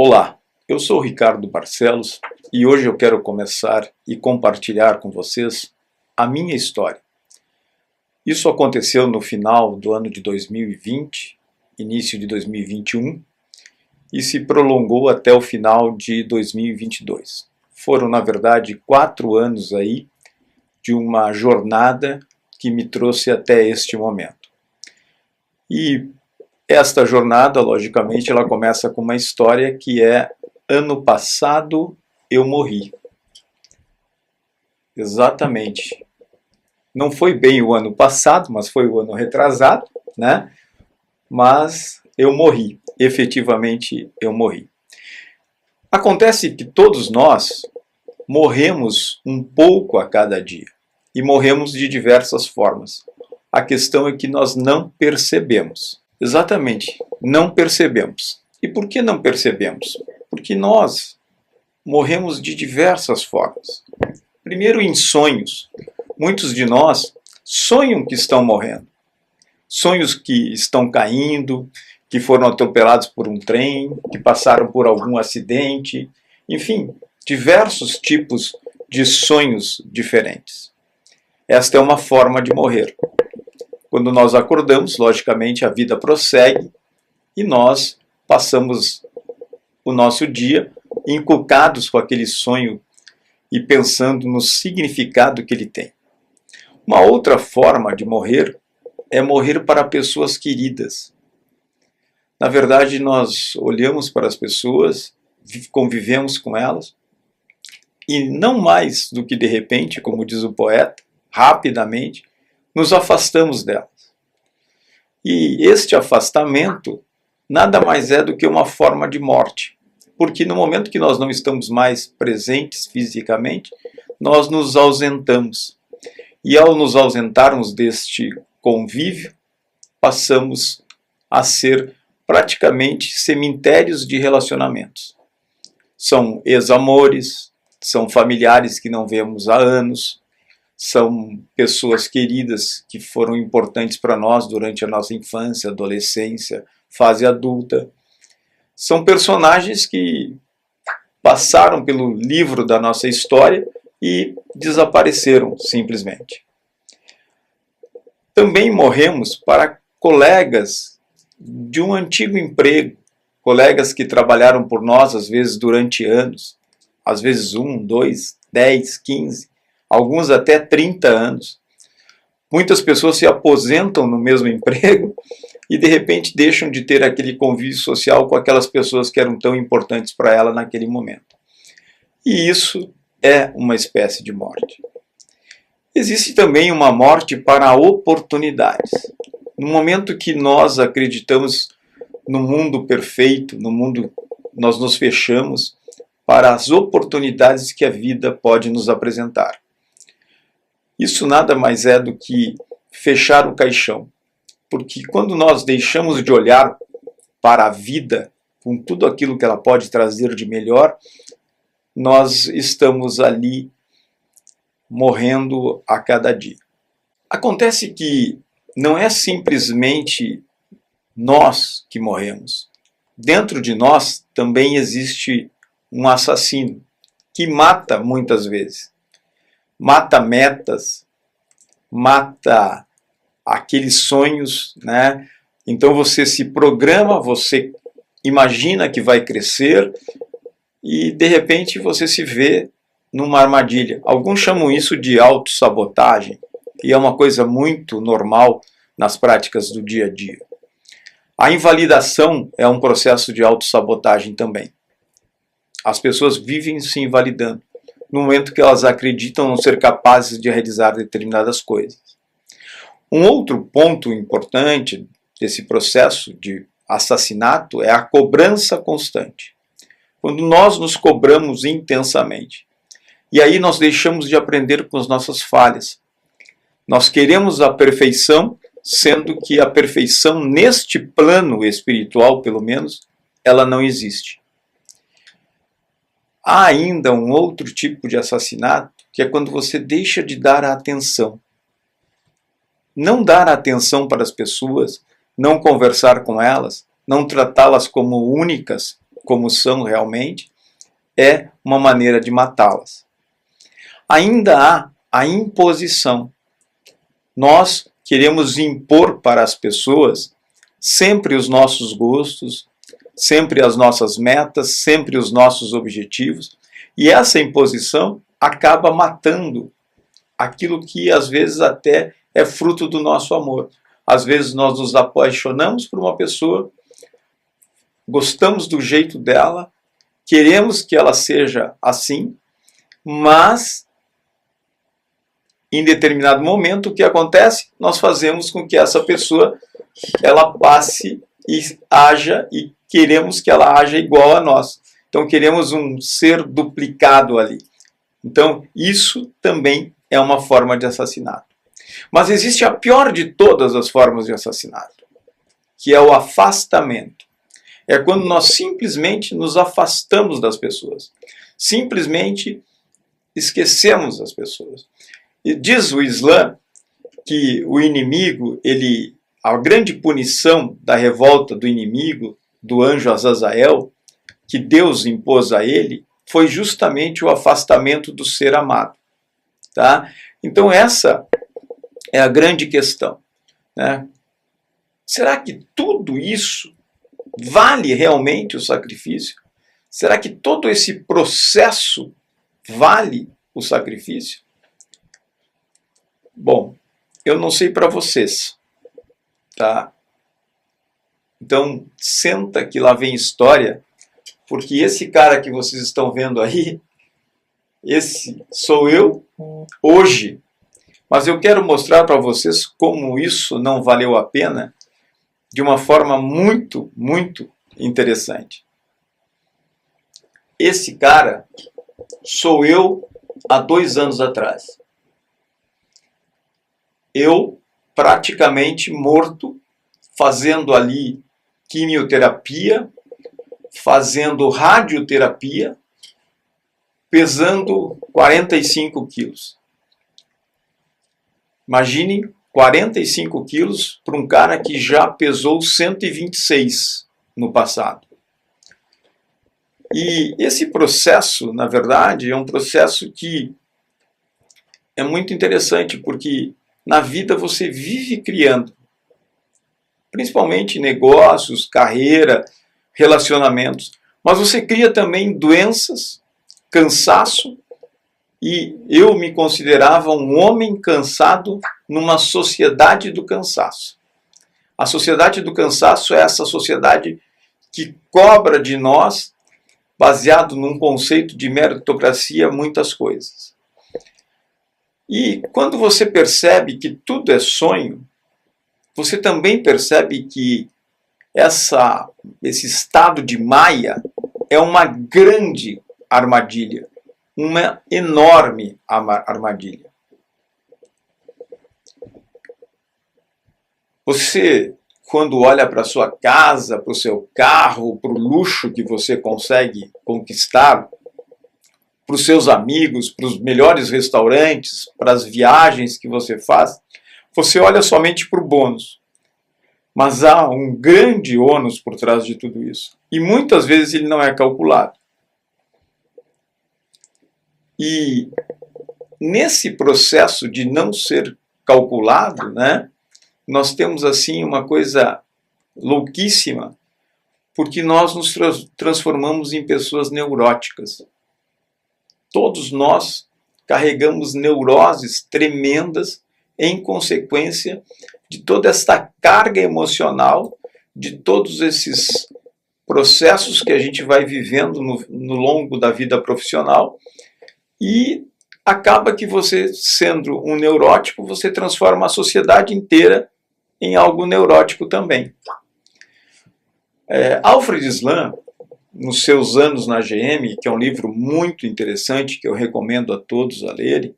Olá, eu sou o Ricardo Barcelos e hoje eu quero começar e compartilhar com vocês a minha história. Isso aconteceu no final do ano de 2020, início de 2021 e se prolongou até o final de 2022. Foram, na verdade, 4 anos aí de uma jornada que me trouxe até este momento. E esta jornada, logicamente, ela começa com uma história que é: ano passado eu morri. Exatamente. Não foi bem o ano passado, mas foi o ano retrasado, né? Mas eu morri. Efetivamente eu morri. Acontece que todos nós morremos um pouco a cada dia. E morremos de diversas formas. A questão é que nós não percebemos. Exatamente, não percebemos. E por que não percebemos? Porque nós morremos de diversas formas. Primeiro, em sonhos. Muitos de nós sonham que estão morrendo. Sonhos que estão caindo, que foram atropelados por um trem, que passaram por algum acidente. Enfim, diversos tipos de sonhos diferentes. Esta é uma forma de morrer. Quando nós acordamos, logicamente a vida prossegue e nós passamos o nosso dia inculcados com aquele sonho e pensando no significado que ele tem. Uma outra forma de morrer é morrer para pessoas queridas. Na verdade, nós olhamos para as pessoas, convivemos com elas e não mais do que de repente, como diz o poeta, rapidamente, nos afastamos delas. E este afastamento nada mais é do que uma forma de morte, porque no momento que nós não estamos mais presentes fisicamente, nós nos ausentamos. E ao nos ausentarmos deste convívio, passamos a ser praticamente cemitérios de relacionamentos. São ex-amores, são familiares que não vemos há anos, são pessoas queridas que foram importantes para nós durante a nossa infância, adolescência, fase adulta. São personagens que passaram pelo livro da nossa história e desapareceram simplesmente. Também morremos para colegas de um antigo emprego, colegas que trabalharam por nós às vezes durante anos, às vezes 1, 2, 10, 15, alguns até 30 anos. Muitas pessoas se aposentam no mesmo emprego e de repente deixam de ter aquele convívio social com aquelas pessoas que eram tão importantes para ela naquele momento. E isso é uma espécie de morte. Existe também uma morte para oportunidades. No momento que nós acreditamos no mundo perfeito, no mundo, nós nos fechamos para as oportunidades que a vida pode nos apresentar. Isso nada mais é do que fechar o caixão. Porque quando nós deixamos de olhar para a vida, com tudo aquilo que ela pode trazer de melhor, nós estamos ali morrendo a cada dia. Acontece que não é simplesmente nós que morremos. Dentro de nós também existe um assassino que mata muitas vezes. Mata metas, mata aqueles sonhos, né? Então você se programa, você imagina que vai crescer e de repente você se vê numa armadilha. Alguns chamam isso de autossabotagem e é uma coisa muito normal nas práticas do dia a dia. A invalidação é um processo de autossabotagem também. As pessoas vivem se invalidando no momento que elas acreditam não ser capazes de realizar determinadas coisas. Um outro ponto importante desse processo de assassinato é a cobrança constante. Quando nós nos cobramos intensamente. E aí nós deixamos de aprender com as nossas falhas. Nós queremos a perfeição, sendo que a perfeição neste plano espiritual, pelo menos, ela não existe. Há ainda um outro tipo de assassinato, que é quando você deixa de dar a atenção. Não dar atenção para as pessoas, não conversar com elas, não tratá-las como únicas, como são realmente, é uma maneira de matá-las. Ainda há a imposição. Nós queremos impor para as pessoas sempre os nossos gostos, sempre as nossas metas, sempre os nossos objetivos, e essa imposição acaba matando aquilo que às vezes até é fruto do nosso amor. Às vezes nós nos apaixonamos por uma pessoa, gostamos do jeito dela, queremos que ela seja assim, mas em determinado momento o que acontece? Nós fazemos com que essa pessoa ela passe e haja, e queremos que ela haja igual a nós. Então queremos um ser duplicado ali. Então isso também é uma forma de assassinato. Mas existe a pior de todas as formas de assassinato, que é o afastamento. É quando nós simplesmente nos afastamos das pessoas. Simplesmente esquecemos as pessoas. E diz o Islã que o inimigo, a grande punição da revolta do inimigo, do anjo Azazel, que Deus impôs a ele, foi justamente o afastamento do ser amado. Tá? Então essa é a grande questão, né? Será que tudo isso vale realmente o sacrifício? Será que todo esse processo vale o sacrifício? Bom, eu não sei para vocês, tá? Então senta que lá vem história, porque esse cara que vocês estão vendo aí, esse sou eu hoje. Mas eu quero mostrar para vocês como isso não valeu a pena de uma forma muito, muito interessante. Esse cara sou eu há 2 anos atrás. Eu praticamente morto, fazendo ali quimioterapia, fazendo radioterapia, pesando 45 quilos. Imaginem 45 quilos para um cara que já pesou 126 no passado. E esse processo, na verdade, é um processo que é muito interessante, porque na vida você vive criando, principalmente negócios, carreira, relacionamentos, mas você cria também doenças, cansaço, e eu me considerava um homem cansado numa sociedade do cansaço. A sociedade do cansaço é essa sociedade que cobra de nós, baseado num conceito de meritocracia, muitas coisas. E quando você percebe que tudo é sonho, você também percebe que esse estado de Maia é uma grande armadilha. Uma enorme armadilha. Você, quando olha para a sua casa, para o seu carro, para o luxo que você consegue conquistar, para os seus amigos, para os melhores restaurantes, para as viagens que você faz, você olha somente para o bônus. Mas há um grande ônus por trás de tudo isso. E muitas vezes ele não é calculado. E nesse processo de não ser calculado, né, nós temos assim uma coisa louquíssima, porque nós nos transformamos em pessoas neuróticas. Todos nós carregamos neuroses tremendas em consequência de toda esta carga emocional, de todos esses processos que a gente vai vivendo no longo da vida profissional. E acaba que você, sendo um neurótico, você transforma a sociedade inteira em algo neurótico também. Alfred Islam, nos seus anos na GM, que é um livro muito interessante, que eu recomendo a todos a lerem,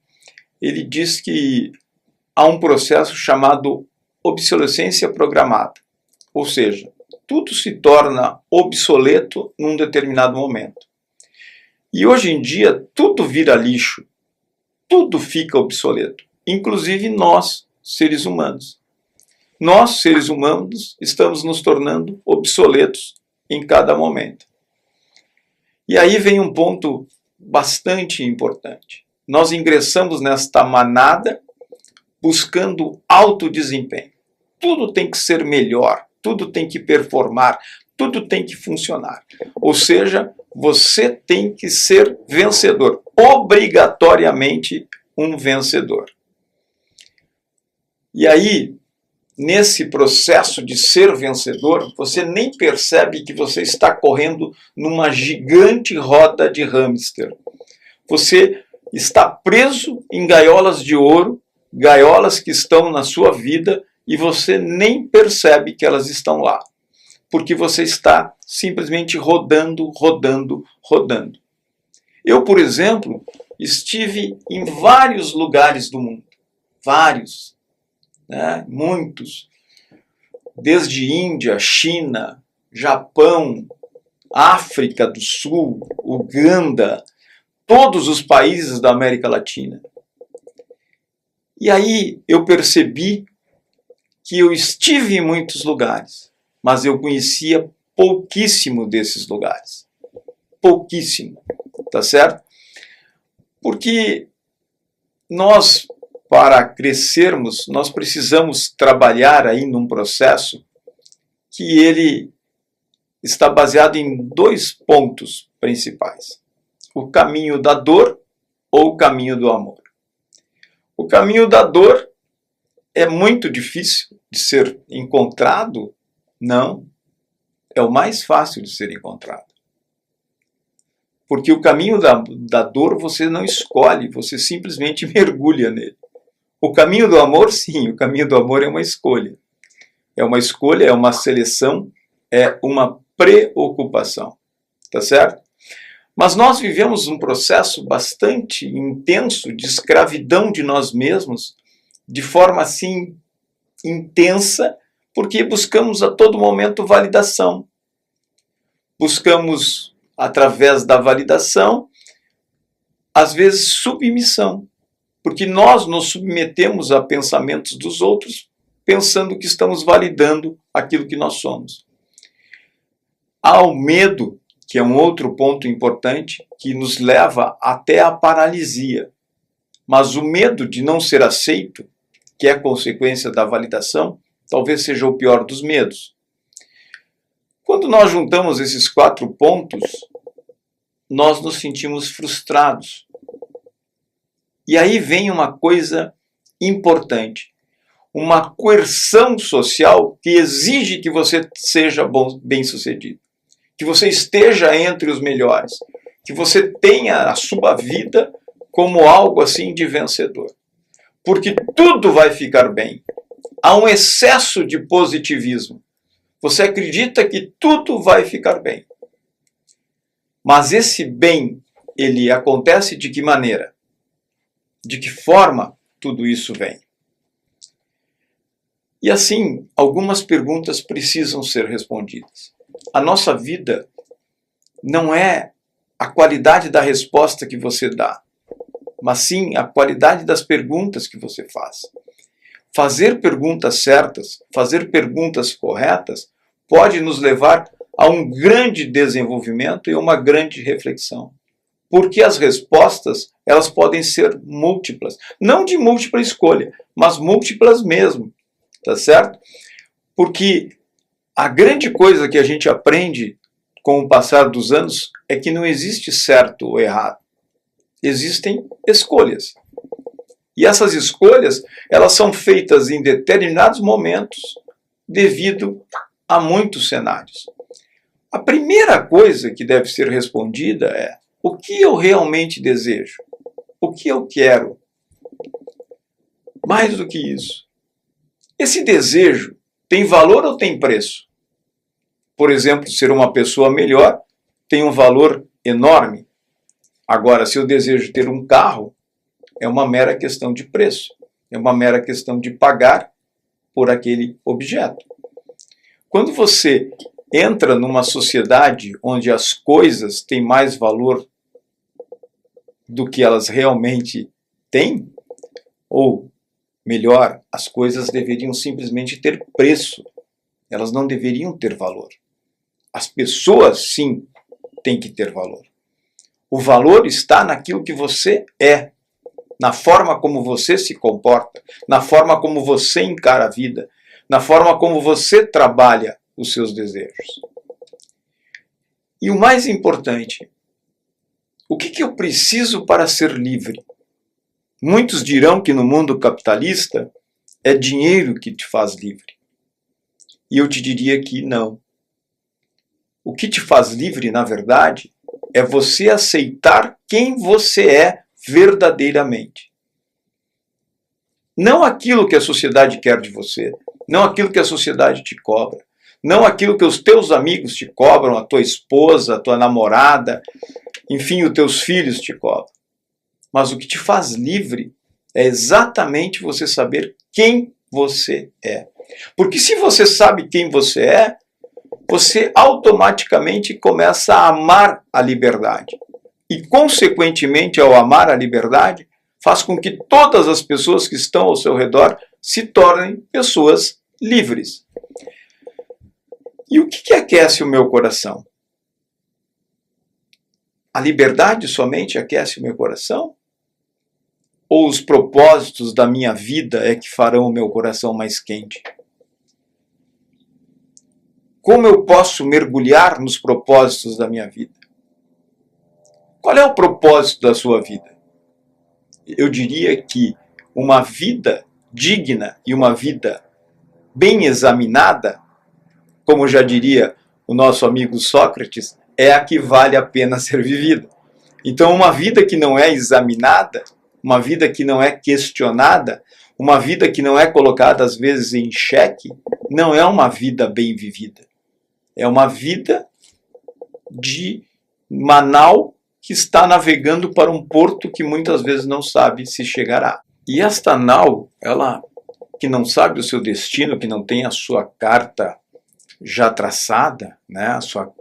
ele diz que há um processo chamado obsolescência programada. Ou seja, tudo se torna obsoleto num determinado momento. E hoje em dia, tudo vira lixo, tudo fica obsoleto, inclusive nós, seres humanos. Nós, seres humanos, estamos nos tornando obsoletos em cada momento. E aí vem um ponto bastante importante. Nós ingressamos nesta manada buscando alto desempenho. Tudo tem que ser melhor, tudo tem que performar, tudo tem que funcionar. Ou seja, você tem que ser vencedor, obrigatoriamente um vencedor. E aí, nesse processo de ser vencedor, você nem percebe que você está correndo numa gigante roda de hamster. Você está preso em gaiolas de ouro, gaiolas que estão na sua vida, e você nem percebe que elas estão lá, porque você está simplesmente rodando, rodando, rodando. Eu, por exemplo, estive em vários lugares do mundo, vários, né? Muitos, desde Índia, China, Japão, África do Sul, Uganda, todos os países da América Latina. E aí eu percebi que eu estive em muitos lugares, mas eu conhecia pouquíssimo desses lugares. Pouquíssimo, tá certo? Porque nós, para crescermos, nós precisamos trabalhar aí num processo que ele está baseado em 2 pontos principais. O caminho da dor ou o caminho do amor. O caminho da dor é muito difícil de ser encontrado? Não. É o mais fácil de ser encontrado. Porque o caminho da dor você não escolhe, você simplesmente mergulha nele. O caminho do amor, sim, o caminho do amor é uma escolha. É uma escolha, é uma seleção, é uma preocupação. Tá certo? Mas nós vivemos um processo bastante intenso de escravidão de nós mesmos, de forma assim intensa, porque buscamos a todo momento validação. Buscamos, através da validação, às vezes submissão, porque nós nos submetemos a pensamentos dos outros, pensando que estamos validando aquilo que nós somos. Há o medo, que é um outro ponto importante, que nos leva até a paralisia. Mas o medo de não ser aceito, que é consequência da validação, talvez seja o pior dos medos. Quando nós juntamos esses 4 pontos, nós nos sentimos frustrados. E aí vem uma coisa importante, uma coerção social que exige que você seja bem-sucedido, que você esteja entre os melhores, que você tenha a sua vida como algo assim de vencedor. Porque tudo vai ficar bem. Há um excesso de positivismo. Você acredita que tudo vai ficar bem. Mas esse bem, ele acontece de que maneira? De que forma tudo isso vem? E assim, algumas perguntas precisam ser respondidas. A nossa vida não é a qualidade da resposta que você dá, mas sim a qualidade das perguntas que você faz. Fazer perguntas certas, fazer perguntas corretas, pode nos levar a um grande desenvolvimento e uma grande reflexão. Porque as respostas, elas podem ser múltiplas. Não de múltipla escolha, mas múltiplas mesmo. Tá certo? Porque a grande coisa que a gente aprende com o passar dos anos é que não existe certo ou errado. Existem escolhas. E essas escolhas, elas são feitas em determinados momentos devido a muitos cenários. A primeira coisa que deve ser respondida é: o que eu realmente desejo? O que eu quero? Mais do que isso, esse desejo tem valor ou tem preço? Por exemplo, ser uma pessoa melhor tem um valor enorme. Agora, se eu desejo ter um carro, é uma mera questão de preço. É uma mera questão de pagar por aquele objeto. Quando você entra numa sociedade onde as coisas têm mais valor do que elas realmente têm, ou melhor, as coisas deveriam simplesmente ter preço. Elas não deveriam ter valor. As pessoas, sim, têm que ter valor. O valor está naquilo que você é, na forma como você se comporta, na forma como você encara a vida, na forma como você trabalha os seus desejos. E o mais importante, o que eu preciso para ser livre? Muitos dirão que no mundo capitalista é dinheiro que te faz livre. E eu te diria que não. O que te faz livre, na verdade, é você aceitar quem você é verdadeiramente. Não aquilo que a sociedade quer de você, não aquilo que a sociedade te cobra, não aquilo que os teus amigos te cobram, a tua esposa, a tua namorada, enfim, os teus filhos te cobram. Mas o que te faz livre é exatamente você saber quem você é. Porque se você sabe quem você é, você automaticamente começa a amar a liberdade. E, consequentemente, ao amar a liberdade, faz com que todas as pessoas que estão ao seu redor se tornem pessoas livres. E o que aquece o meu coração? A liberdade somente aquece o meu coração? Ou os propósitos da minha vida é que farão o meu coração mais quente? Como eu posso mergulhar nos propósitos da minha vida? Qual é o propósito da sua vida? Eu diria que uma vida digna e uma vida bem examinada, como já diria o nosso amigo Sócrates, é a que vale a pena ser vivida. Então, uma vida que não é examinada, uma vida que não é questionada, uma vida que não é colocada às vezes em xeque, não é uma vida bem vivida. É uma vida de Manaus que está navegando para um porto que muitas vezes não sabe se chegará. E esta nau, ela que não sabe o seu destino, que não tem a sua carta já traçada, né, a sua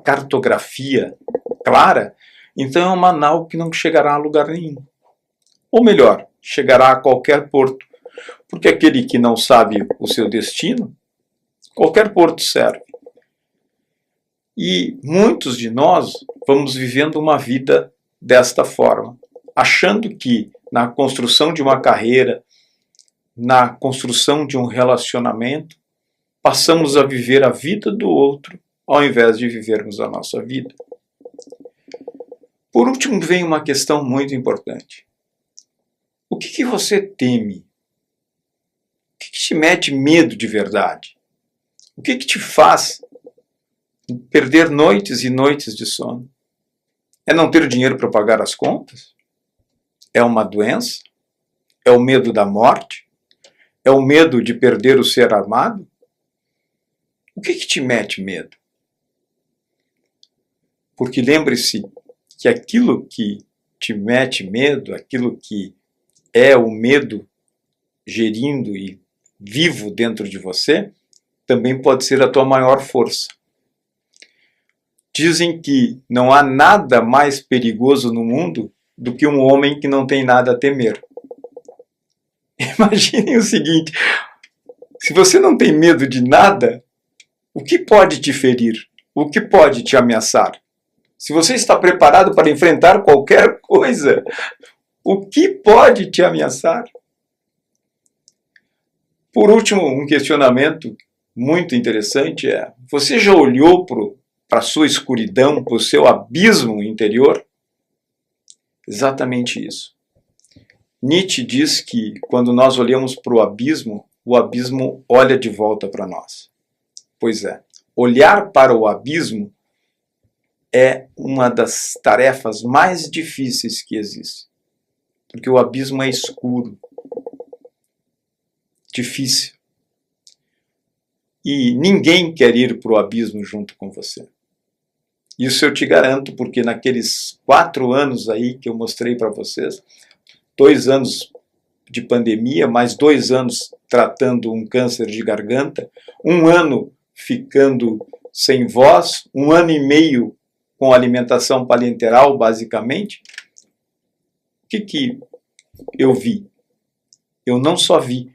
cartografia clara, então é uma nau que não chegará a lugar nenhum. Ou melhor, chegará a qualquer porto. Porque aquele que não sabe o seu destino, qualquer porto serve. E muitos de nós vamos vivendo uma vida desta forma, achando que na construção de uma carreira, na construção de um relacionamento, passamos a viver a vida do outro ao invés de vivermos a nossa vida. Por último, vem uma questão muito importante. O que você teme? O que te mete medo de verdade? O que te faz perder noites e noites de sono? É não ter dinheiro para pagar as contas? É uma doença? É o medo da morte? É o medo de perder o ser amado? O que te mete medo? Porque lembre-se que aquilo que te mete medo, aquilo que é o medo gerindo e vivo dentro de você, também pode ser a tua maior força. Dizem que não há nada mais perigoso no mundo do que um homem que não tem nada a temer. Imaginem o seguinte, se você não tem medo de nada, o que pode te ferir? O que pode te ameaçar? Se você está preparado para enfrentar qualquer coisa, o que pode te ameaçar? Por último, um questionamento muito interessante é: você já olhou para a sua escuridão, para o seu abismo interior? Exatamente isso. Nietzsche diz que quando nós olhamos para o abismo olha de volta para nós. Pois é, olhar para o abismo é uma das tarefas mais difíceis que existe. Porque o abismo é escuro, difícil. E ninguém quer ir para o abismo junto com você. Isso eu te garanto, porque naqueles 4 anos aí que eu mostrei para vocês, 2 anos de pandemia, mais 2 anos tratando um câncer de garganta, 1 ano ficando sem voz, 1 ano e meio com alimentação parenteral, basicamente. O que eu vi? Eu não só vi,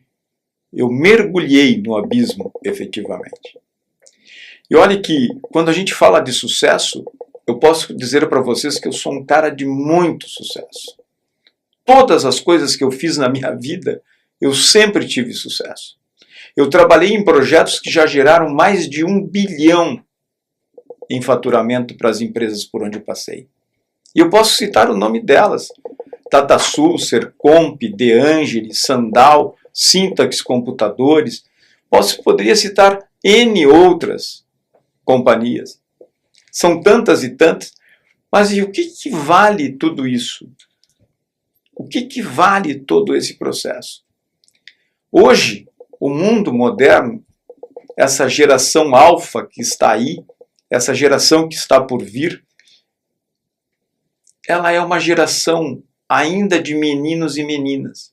eu mergulhei no abismo, efetivamente. E olhe que, quando a gente fala de sucesso, eu posso dizer para vocês que eu sou um cara de muito sucesso. Todas as coisas que eu fiz na minha vida, eu sempre tive sucesso. Eu trabalhei em projetos que já geraram mais de 1 bilhão em faturamento para as empresas por onde eu passei. E eu posso citar o nome delas: DataSul, Sercomp, De Angelis, Sandal, Syntax Computadores. Poderia citar N outras companhias. São tantas e tantas. Mas e o que vale tudo isso? O que vale todo esse processo? Hoje, o mundo moderno, essa geração alfa que está aí, essa geração que está por vir, ela é uma geração ainda de meninos e meninas.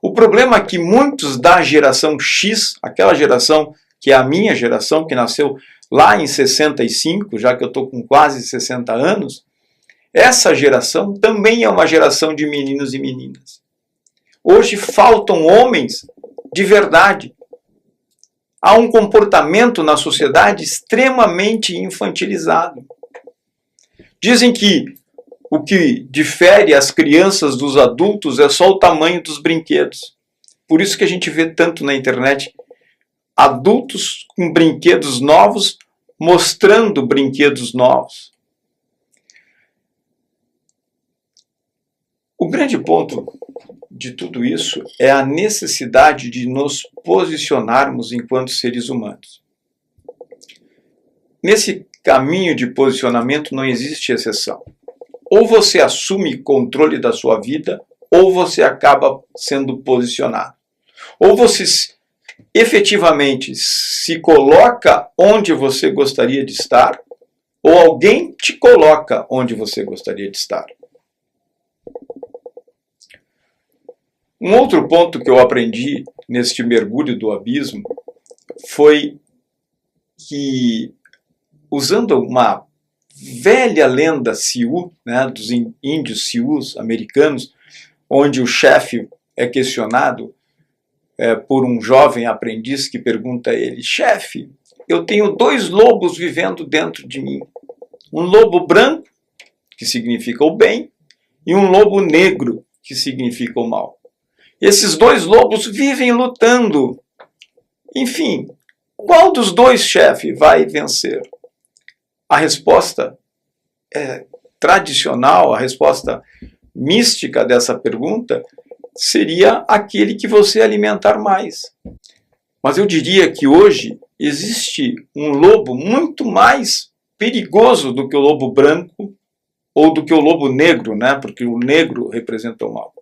O problema é que muitos da geração X, aquela geração que é a minha geração, que nasceu lá em 65, já que eu estou com quase 60 anos, essa geração também é uma geração de meninos e meninas. Hoje faltam homens de verdade. Há um comportamento na sociedade extremamente infantilizado. Dizem que o que difere as crianças dos adultos é só o tamanho dos brinquedos. Por isso que a gente vê tanto na internet adultos com brinquedos novos mostrando brinquedos novos. O grande ponto de tudo isso é a necessidade de nos posicionarmos enquanto seres humanos. Nesse caminho de posicionamento não existe exceção. Ou você assume controle da sua vida, ou você acaba sendo posicionado. Ou você efetivamente se coloca onde você gostaria de estar, ou alguém te coloca onde você gostaria de estar. Um outro ponto que eu aprendi neste mergulho do abismo foi que, usando uma velha lenda Sioux, né, dos índios Sioux americanos, onde o chefe é questionado por um jovem aprendiz que pergunta a ele: chefe, eu tenho 2 lobos vivendo dentro de mim. Um lobo branco, que significa o bem, e um lobo negro, que significa o mal. Esses 2 lobos vivem lutando. Enfim, qual dos 2, chefe, vai vencer? A resposta tradicional, a resposta mística dessa pergunta seria aquele que você alimentar mais. Mas eu diria que hoje existe um lobo muito mais perigoso do que o lobo branco ou do que o lobo negro, né? Porque o negro representa o mal.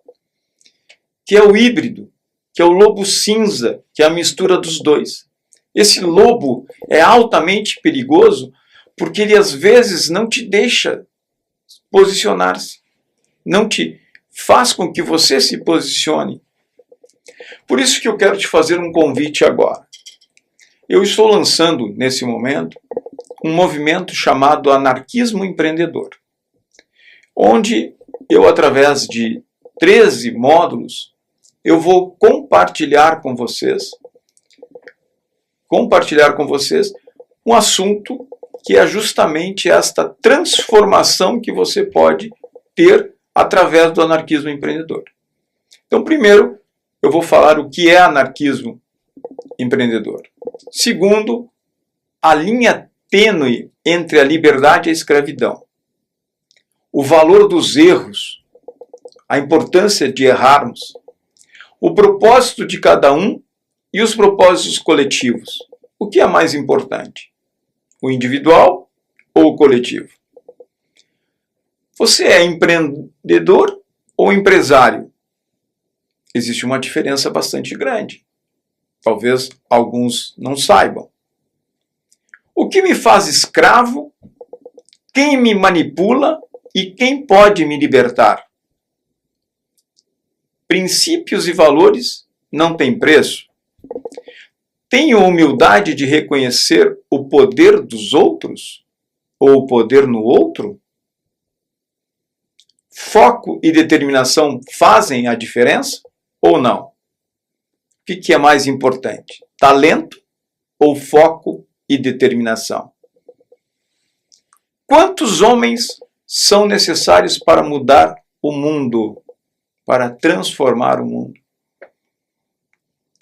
Que é o híbrido, que é o lobo cinza, que é a mistura dos 2. Esse lobo é altamente perigoso porque ele às vezes não te deixa posicionar-se, não te faz com que você se posicione. Por isso que eu quero te fazer um convite agora. Eu estou lançando, nesse momento, um movimento chamado Anarquismo Empreendedor, onde eu, através de 13 módulos, eu vou compartilhar com vocês um assunto que é justamente esta transformação que você pode ter através do anarquismo empreendedor. Então, primeiro, eu vou falar o que é anarquismo empreendedor. Segundo, a linha tênue entre a liberdade e a escravidão. O valor dos erros, a importância de errarmos, o propósito de cada um e os propósitos coletivos. O que é mais importante? O individual ou o coletivo? Você é empreendedor ou empresário? Existe uma diferença bastante grande. Talvez alguns não saibam. O que me faz escravo? Quem me manipula e quem pode me libertar? Princípios e valores não têm preço. Tenho humildade de reconhecer o poder dos outros ou o poder no outro? Foco e determinação fazem a diferença ou não? O que é mais importante? Talento ou foco e determinação? Quantos homens são necessários para mudar o mundo, para transformar o mundo?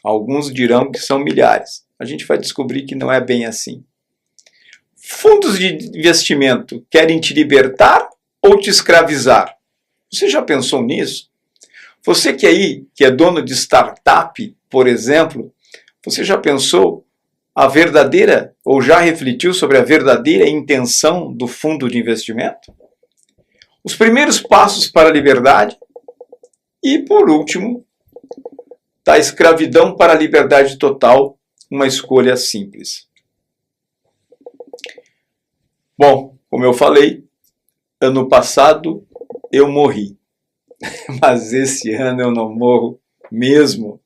Alguns dirão que são milhares. A gente vai descobrir que não é bem assim. Fundos de investimento querem te libertar ou te escravizar? Você já pensou nisso? Você que é dono de startup, por exemplo, você já pensou a verdadeira, ou já refletiu sobre a verdadeira intenção do fundo de investimento? Os primeiros passos para a liberdade e, por último, da escravidão para a liberdade total, uma escolha simples. Bom, como eu falei, ano passado eu morri, mas esse ano eu não morro mesmo.